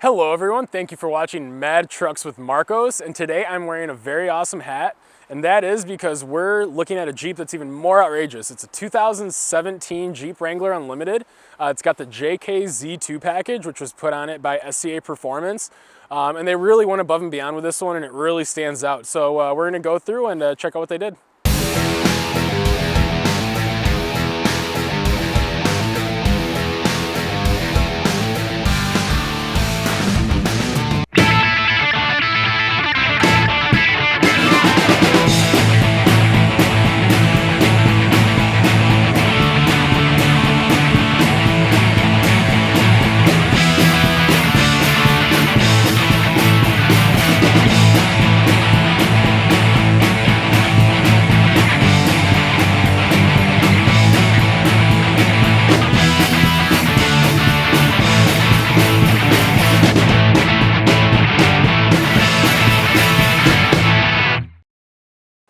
Hello everyone, thank you for watching Mad Trucks with Marcos, and today I'm wearing a very awesome hat, and that is because we're looking at a Jeep that's even more outrageous. It's a 2017 Jeep Wrangler Unlimited. It's got the JK-Z2 package, which was put on it by SCA Performance, and they really went above and beyond with this one, and it really stands out. So we're gonna go through and check out what they did.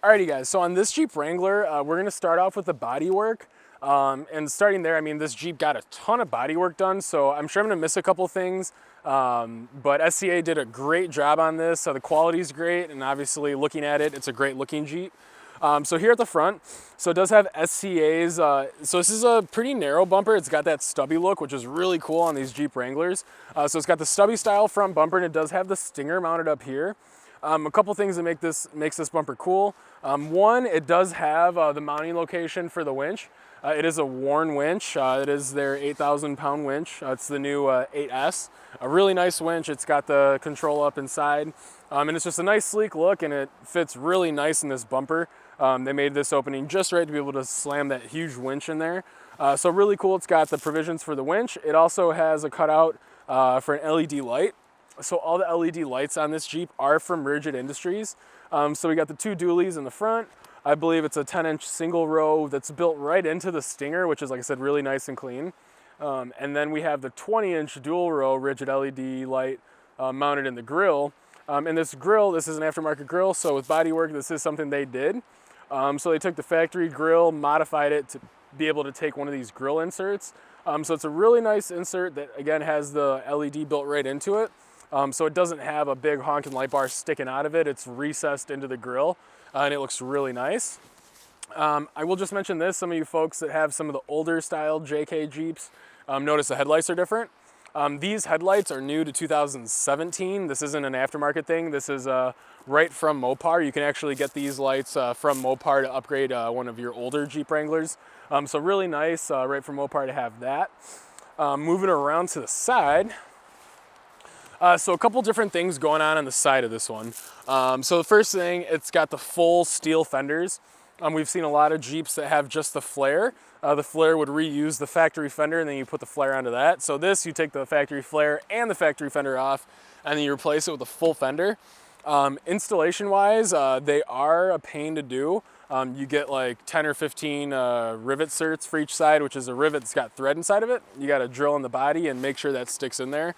Alrighty guys, so on this Jeep Wrangler, we're gonna start off with the body work. And starting there, I mean, this Jeep got a ton of body work done, so I'm sure I'm gonna miss a couple things. But SCA did a great job on this. So the quality's great, and obviously looking at it, it's a great looking Jeep. So here at the front, so it does have SCA's, so this is a pretty narrow bumper. It's got that stubby look, which is really cool on these Jeep Wranglers. So it's got the stubby style front bumper, and it does have the stinger mounted up here. A couple things that makes this bumper cool. One, it does have the mounting location for the winch. It is a Warn winch. It is their 8,000 pound winch. It's the new 8S. A really nice winch. It's got the control up inside. And it's just a nice sleek look, and it fits really nice in this bumper. They made this opening just right to be able to slam that huge winch in there. So really cool. It's got the provisions for the winch. It also has a cutout for an LED light. So all the LED lights on this Jeep are from Rigid Industries. So we got the two dualies in the front. I believe it's a 10-inch single row that's built right into the stinger, which is, like I said, really nice and clean. And then we have the 20-inch dual row Rigid LED light mounted in the grille. And this grille, this is an aftermarket grille, so with bodywork, this is something they did. So they took the factory grille, modified it to be able to take one of these grille inserts. So it's a really nice insert that, again, has the LED built right into it. So it doesn't have a big honking light bar sticking out of it. It's recessed into the grille, and it looks really nice. I will just mention this, some of you folks that have some of the older style JK Jeeps, notice the headlights are different. These headlights are new to 2017. This isn't an aftermarket thing. This is right from Mopar. You can actually get these lights from Mopar to upgrade one of your older Jeep Wranglers. So really nice, right from Mopar to have that. Moving around to the side. So a couple different things going on the side of this one. So the first thing, it's got the full steel fenders. We've seen a lot of Jeeps that have just the flare. The flare would reuse the factory fender, and then you put the flare onto that. So this, you take the factory flare and the factory fender off, and then you replace it with a full fender. Installation-wise, they are a pain to do. You get like 10 or 15 rivet certs for each side, which is a rivet that's got thread inside of it. You got to drill in the body and make sure that sticks in there.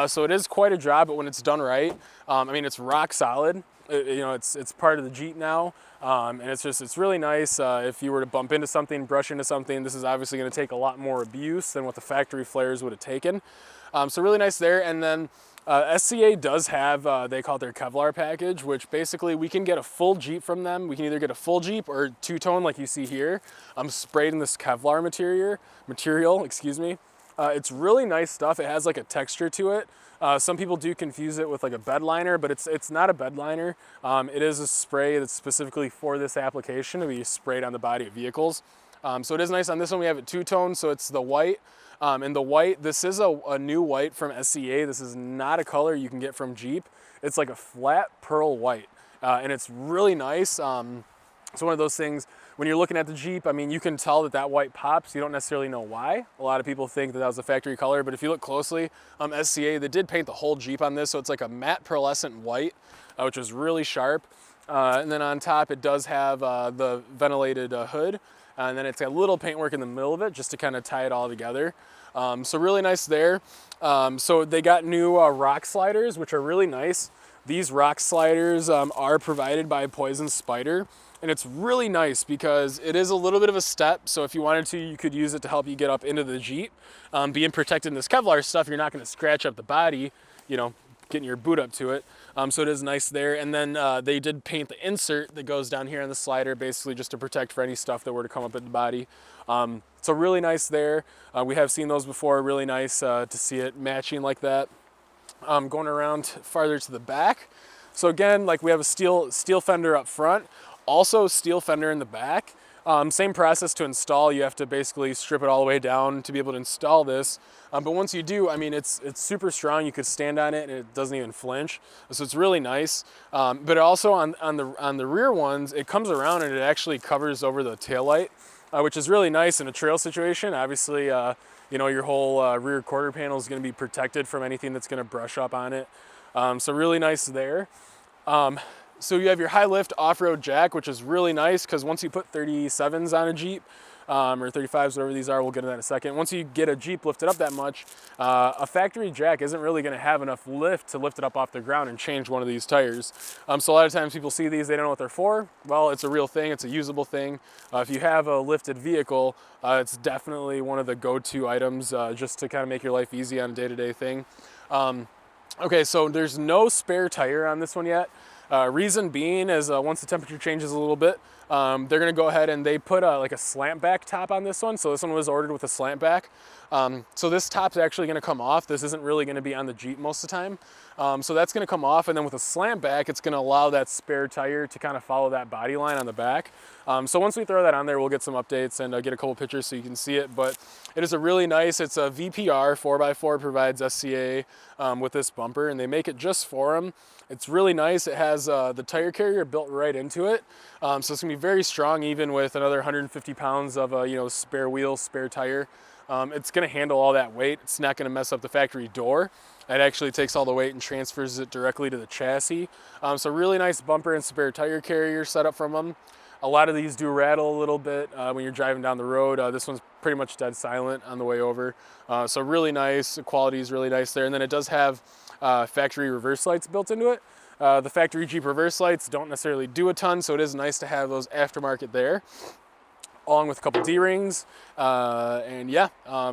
So it is quite a job, but when it's done right, I mean, it's rock solid. It's part of the Jeep now, and it's really nice. If you were to bump into something, brush into something, this is obviously going to take a lot more abuse than what the factory flares would have taken. So really nice there. And then SCA does have, they call it their Kevlar package, which basically we can get a full Jeep from them. We can either get a full Jeep or two-tone like you see here. Sprayed in this Kevlar material, excuse me. It's really nice stuff. It has like a texture to it. Some people do confuse it with like a bed liner, but it's not a bed liner. It is a spray that's specifically for this application to be sprayed on the body of vehicles. So it is nice. On this one we have it two-tone, so it's the white. And the white, this is a new white from SCA. This is not a color you can get from Jeep. It's like a flat pearl white, and it's really nice. It's one of those things, when you're looking at the Jeep, I mean, you can tell that white pops. You don't necessarily know why. A lot of people think that was a factory color, but if you look closely, SCA, they did paint the whole Jeep on this, so it's like a matte pearlescent white, which is really sharp. And then on top, it does have the ventilated hood, and then it's got a little paintwork in the middle of it just to kind of tie it all together. So really nice there. So they got new rock sliders, which are really nice. These rock sliders are provided by Poison Spider. And it's really nice because it is a little bit of a step. So if you wanted to, you could use it to help you get up into the Jeep. Being protected in this Kevlar stuff, you're not going to scratch up the body. you know, getting your boot up to it. So it is nice there. And then they did paint the insert that goes down here on the slider, basically just to protect for any stuff that were to come up at the body. So really nice there. We have seen those before, really nice to see it matching like that. Going around farther to the back. So again, like we have a steel fender up front, also steel fender in the back. Same process to install. You have to basically strip it all the way down to be able to install this. But once you do, I mean, it's super strong. You could stand on it and it doesn't even flinch. So it's really nice. But also on the rear ones, it comes around and it actually covers over the taillight, which is really nice in a trail situation. Obviously, you know, your whole rear quarter panel is going to be protected from anything that's going to brush up on it. So really nice there. So you have your high lift off-road jack, which is really nice because once you put 37s on a Jeep, or 35s, whatever these are, we'll get to that in a second. Once you get a Jeep lifted up that much, a factory jack isn't really going to have enough lift to lift it up off the ground and change one of these tires. So a lot of times people see these, they don't know what they're for. Well, it's a real thing, it's a usable thing. If you have a lifted vehicle, it's definitely one of the go-to items just to kind of make your life easy on a day-to-day thing. Okay, so there's no spare tire on this one yet. Reason being is once the temperature changes a little bit, they're gonna go ahead and they put like a slant back top on this one. So this one was ordered with a slant back. So this top's actually gonna come off. This isn't really gonna be on the Jeep most of the time. So that's gonna come off, and then with a slant back, it's gonna allow that spare tire to kind of follow that body line on the back. So once we throw that on there, we'll get some updates and get a couple pictures so you can see it. But it is a really nice, it's a VPR 4x4, provides SCA with this bumper, and they make it just for them. It's really nice. It has the tire carrier built right into it. So it's gonna be very strong, even with another 150 pounds of you know, spare wheel, spare tire. It's gonna handle all that weight. It's not gonna mess up the factory door. It actually takes all the weight and transfers it directly to the chassis. So really nice bumper and spare tire carrier setup from them. A lot of these do rattle a little bit when you're driving down the road. This one's pretty much dead silent on the way over. So really nice, the quality is really nice there. And then it does have factory reverse lights built into it. The factory Jeep reverse lights don't necessarily do a ton, so it is nice to have those aftermarket there, along with a couple D-rings. And yeah,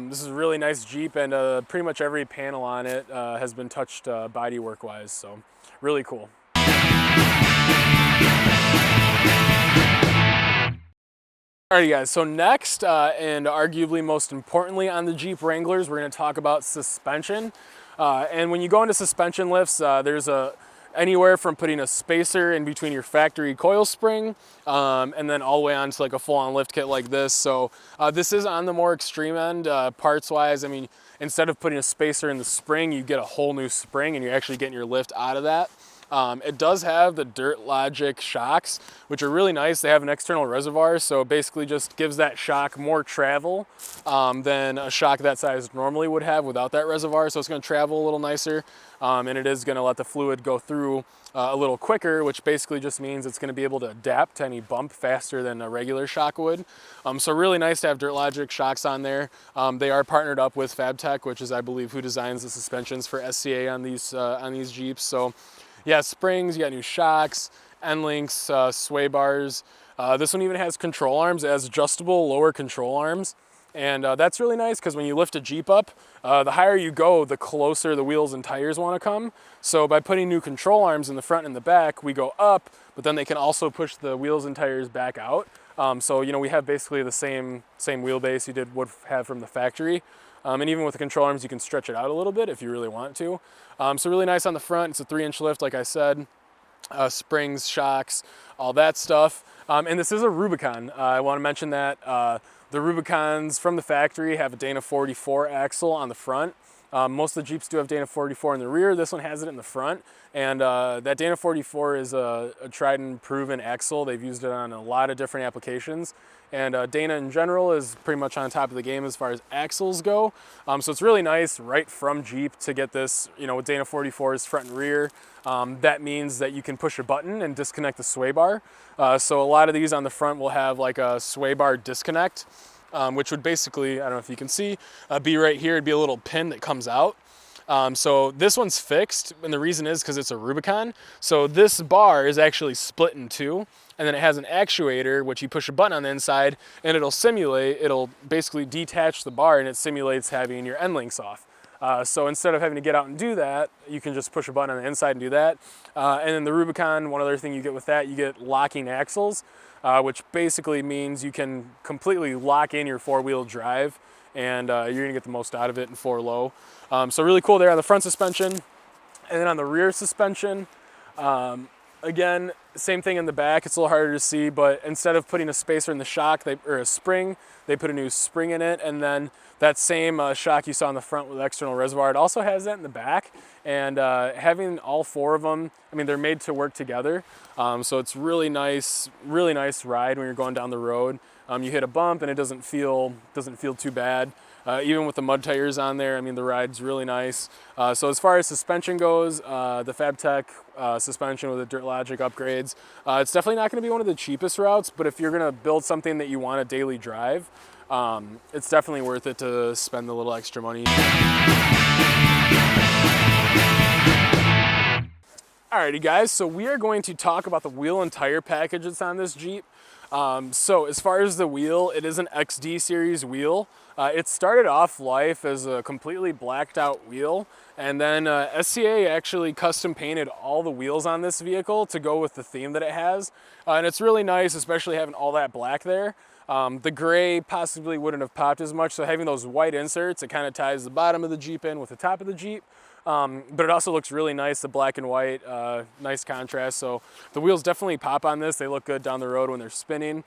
this is a really nice Jeep, and pretty much every panel on it has been touched bodywork wise, so really cool. Alrighty guys, so next, and arguably most importantly on the Jeep Wranglers, we're gonna talk about suspension. And when you go into suspension lifts, there's anywhere from putting a spacer in between your factory coil spring, and then all the way on to like a full-on lift kit like this. So this is on the more extreme end, parts-wise. I mean, instead of putting a spacer in the spring, you get a whole new spring, and you're actually getting your lift out of that. It does have the Dirt Logic shocks, which are really nice. They have an external reservoir, so it basically just gives that shock more travel than a shock that size normally would have without that reservoir. So it's going to travel a little nicer, and it is going to let the fluid go through a little quicker, which basically just means it's going to be able to adapt to any bump faster than a regular shock would. So really nice to have Dirt Logic shocks on there. They are partnered up with FabTech, which is, I believe, who designs the suspensions for SCA on these Jeeps. So yeah, springs, you got new shocks, end links, sway bars. This one even has control arms. It has adjustable lower control arms. And that's really nice because when you lift a Jeep up, the higher you go, the closer the wheels and tires want to come. So by putting new control arms in the front and the back, we go up, but then they can also push the wheels and tires back out. So, you know, we have basically the same wheelbase you would have from the factory. And even with the control arms, you can stretch it out a little bit if you really want to. So really nice on the front. It's a 3-inch lift, like I said. Springs, shocks, all that stuff. And this is a Rubicon. I want to mention that the Rubicons from the factory have a Dana 44 axle on the front. Most of the Jeeps do have Dana 44 in the rear. This one has it in the front. And that Dana 44 is a tried and proven axle. They've used it on a lot of different applications. And Dana in general is pretty much on top of the game as far as axles go. So it's really nice right from Jeep to get this, you know, with Dana 44's front and rear. That means that you can push a button and disconnect the sway bar. So a lot of these on the front will have like a sway bar disconnect, which would basically, I don't know if you can see, be right here. It'd be a little pin that comes out. So this one's fixed, and the reason is because it's a Rubicon. So this bar is actually split in two, and then it has an actuator, which you push a button on the inside, and it'll basically detach the bar, and it simulates having your end links off. So instead of having to get out and do that, you can just push a button on the inside and do that. And then the Rubicon, one other thing you get with that, you get locking axles, which basically means you can completely lock in your four-wheel drive, and you're gonna get the most out of it in 4-low. So really cool there on the front suspension. And then on the rear suspension, again, same thing in the back. It's a little harder to see, but instead of putting a spacer in the shock, or a spring, they put a new spring in it. And then that same shock you saw in the front with external reservoir, it also has that in the back. And having all 4 of them, I mean, they're made to work together. So it's really nice ride when you're going down the road. You hit a bump and it doesn't feel too bad. Even with the mud tires on there, I mean, the ride's really nice. So as far as suspension goes, the FabTech suspension with the Dirt Logic upgrades, it's definitely not going to be one of the cheapest routes, but if you're going to build something that you want a daily drive, it's definitely worth it to spend the little extra money. Alrighty guys, so we are going to talk about the wheel and tire package that's on this Jeep. So as far as the wheel, it is an XD series wheel. It started off life as a completely blacked out wheel, and then SCA actually custom painted all the wheels on this vehicle to go with the theme that it has. And it's really nice, especially having all that black there. The gray possibly wouldn't have popped as much, so having those white inserts, it kind of ties the bottom of the Jeep in with the top of the Jeep. But it also looks really nice, the black and white, nice contrast. So the wheels definitely pop on this. They look good down the road when they're spinning.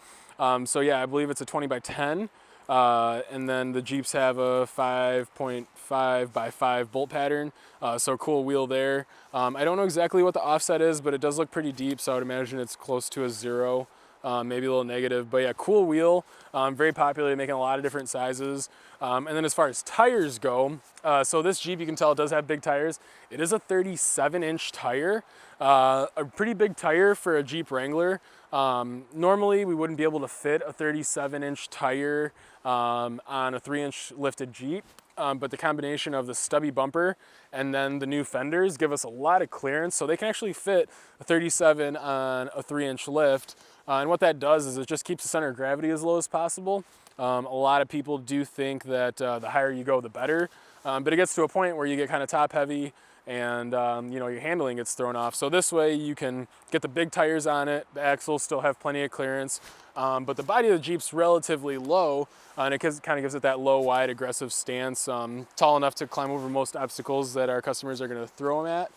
So yeah, I believe it's a 20x10. And then the Jeeps have a 5.5x5 bolt pattern. So cool wheel there. I don't know exactly what the offset is, but it does look pretty deep. So I would imagine it's close to a 0. Maybe a little negative, but yeah, cool wheel. Very popular, making a lot of different sizes. And then as far as tires go, so this Jeep, you can tell it does have big tires. It is a 37-inch tire, a pretty big tire for a Jeep Wrangler. Normally we wouldn't be able to fit a 37-inch tire on a 3-inch lifted Jeep. But the combination of the stubby bumper and then the new fenders give us a lot of clearance, so they can actually fit a 37 on a 3-inch lift. And what that does is it just keeps the center of gravity as low as possible. A lot of people do think that the higher you go, the better. But it gets to a point where you get kind of top heavy and you know, your handling gets thrown off. So this way you can get the big tires on it. The axles still have plenty of clearance. But the body of the Jeep's relatively low, and it kind of gives it that low, wide, aggressive stance, tall enough to climb over most obstacles that our customers are going to throw them at.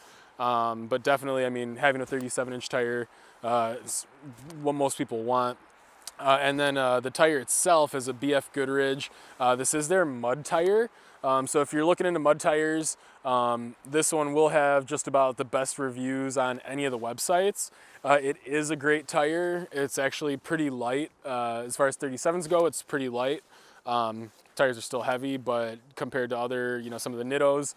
But definitely, I mean, having a 37-inch tire is what most people want. And then the tire itself is a BF Goodrich. This is their mud tire. So if you're looking into mud tires, this one will have just about the best reviews on any of the websites. It is a great tire. It's actually pretty light. As far as 37s go, it's pretty light. Tires are still heavy, but compared to other, you know, some of the Nittos,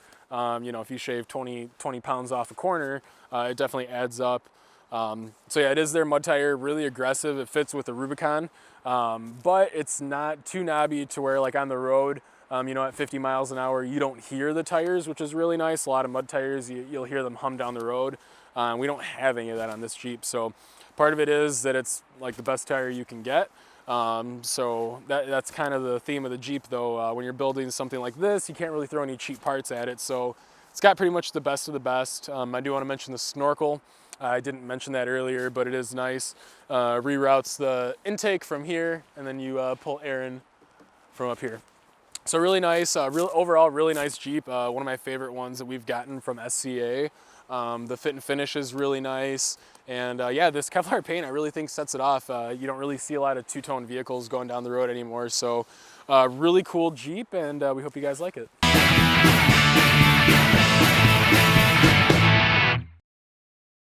you know, if you shave 20 pounds off a corner, it definitely adds up. So yeah, it is their mud tire, really aggressive. It fits with the Rubicon, but it's not too knobby to where, like on the road, you know, at 50 miles an hour, you don't hear the tires, which is really nice. A lot of mud tires, you'll hear them hum down the road. We don't have any of that on this Jeep. So part of it is that it's like the best tire you can get. So that's kind of the theme of the Jeep though. When you're building something like this, you can't really throw any cheap parts at it. So it's got pretty much the best of the best. I do want to mention the snorkel. I didn't mention that earlier, but it is nice. Reroutes the intake from here, and then you pull air in from up here. So really nice, overall really nice Jeep. One of my favorite ones that we've gotten from SCA. The fit and finish is really nice. And yeah, this Kevlar paint I really think sets it off. You don't really see a lot of two-tone vehicles going down the road anymore. So really cool Jeep, and we hope you guys like it.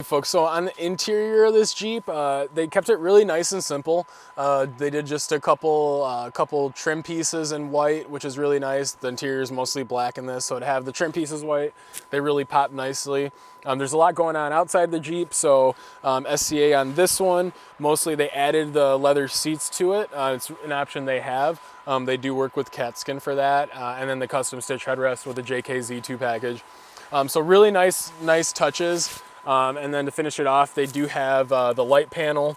Folks, so on the interior of this Jeep, they kept it really nice and simple. They did just a couple trim pieces in white, which is really nice. The interior is mostly black in this, so to have the trim pieces white, they really pop nicely. There's a lot going on outside the Jeep, so SCA on this one, mostly they added the leather seats to it. It's an option they have. They do work with cat skin for that, and then the custom stitch headrest with the JK-Z2 package. So really nice touches. And then to finish it off, they do have the light panel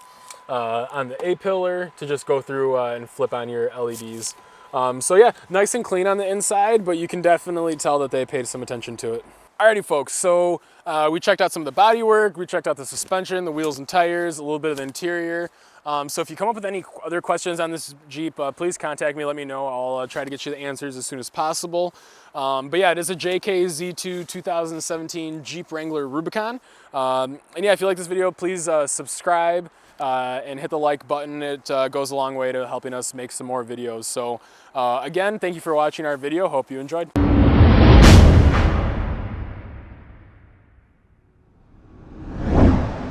on the A-pillar to just go through and flip on your LEDs. So yeah, nice and clean on the inside, but you can definitely tell that they paid some attention to it. Alrighty folks, so we checked out some of the body work, we checked out the suspension, the wheels and tires, a little bit of the interior. So if you come up with any other questions on this Jeep, please contact me, let me know. I'll try to get you the answers as soon as possible. But yeah, it is a JK-Z2 2017 Jeep Wrangler Rubicon. And yeah, if you like this video, please subscribe and hit the like button. It goes a long way to helping us make some more videos. So again, thank you for watching our video. Hope you enjoyed.